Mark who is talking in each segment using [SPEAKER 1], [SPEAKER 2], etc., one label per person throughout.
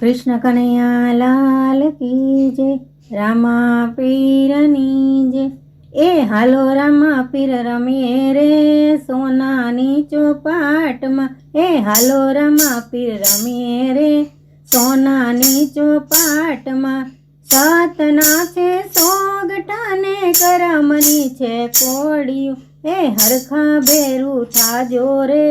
[SPEAKER 1] कृष्ण कन्हैया लाल की जय। रामा पीरनी जय। ए हालो रामा पीर रमीए रे सोनानी चौपाट में। ए हालो रामा पीर रमीए रे सोनानी चौपाट में। सातना छे सोगटाने करमनी छे कोड़ियो। ए हरखा बेरू थाजो रे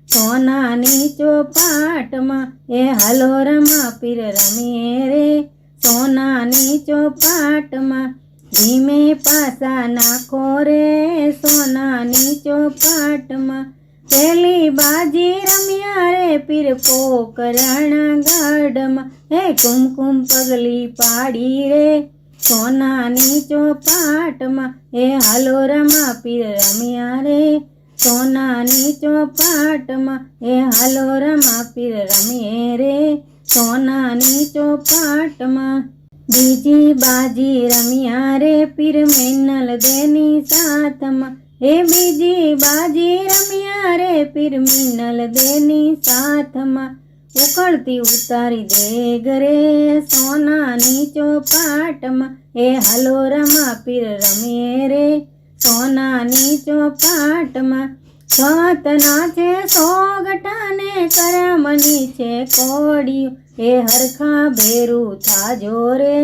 [SPEAKER 1] सोनानी चौपाट में। ए हालो रामा पीर रमीए रे सोनानी चौपाट में। धीमे पासा नाखो रे सोनानी चौपाट में। पेली बाजी रमिया रे पीर पोकराणा गाड में। हे कुमकुम पगली पाड़ी रे सोनानी चौपाट में। हे हालो रामा पीर रमिया रे सोनानी चौपाट में। हे हालो रामा पीर रमीए रे सोनानी चौपाट में। बीजी बाजी रमिया रे पीर मिन्नल देनी साथ में। हे बीजी बाजी रमिया रे पीर मिन्नल देनी साथ में। उकड़ती उतारी देग रे सोनानी चौपाट में। हे हालो रामा पीर रमीए रे सोनानी चौपाट में। सातना छे सोगटाने करमनी छे कोड़ियो। हे हरखा बेरू थाजो रे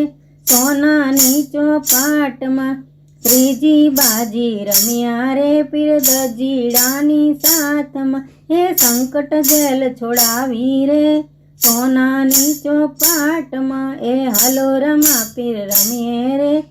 [SPEAKER 1] सोनानी चौपाट में। त्रीजी बाजी रमिया रे पीर दजीड़ानी साथ में। हे संकट जेल छोड़ावी रे सोनानी चौपाट में। ए हालो रामा पीर रमीए रे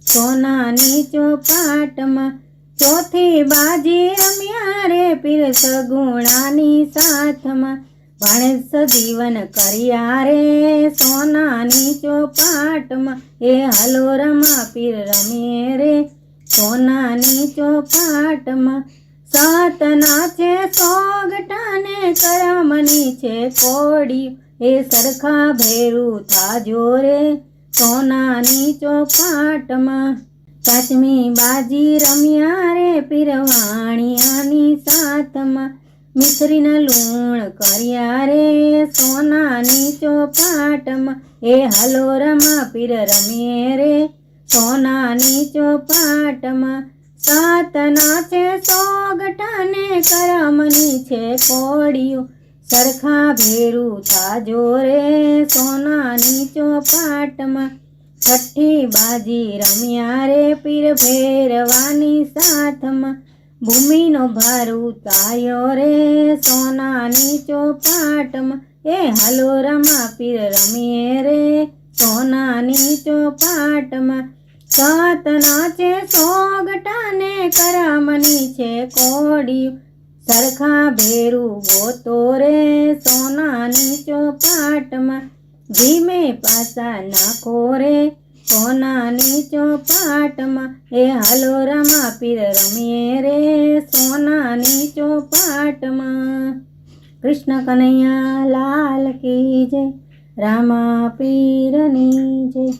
[SPEAKER 1] सोनानी चौपाट में। चौथी बाजी रमिया रे पीर सगुणानी साथ में। गणेश सजीवन करिया रे सोनानी चौपाट में। ए हालो रामा पीर रमीए रे सोनानी चौपाट में। सातना छे सोगटाने करमनी छे कोड़ियो। ए सरखा भेरू थाजो रे सोनानी चौपाट में। पांचमी बाजी रमिया रे पीर वाणियानी साथ में। मिश्री न लूण करिया रे सोनानी चौपाट में। ए हालो रामा पीर रमीए रे सोनानी चौपाट में। सातना छे सोगटाने करमनी छे कोड़ियो। सरखा भेरू थाजो रे सोनानी चौपाट में। छठी बाजी रमिया रे पीर भेरवानी साथ में। भूमि नो भार उतार्यो रे सोनानी चौपाट में। ए हालो रामा पीर रमीए रे सोनानी चौपाट में। सातना छे सोगटाने करमनी छे कोड़ियो। सरखा भेरू गोतो रे सोनानी चौपाट में। धीमे पासा नाखो रे सोनानी चौपाट में। ए हालो रामा पीर रमीए रे सोनानी चौपाट में। कृष्ण कन्हैया लाल की जय। रामा पीरनी जय।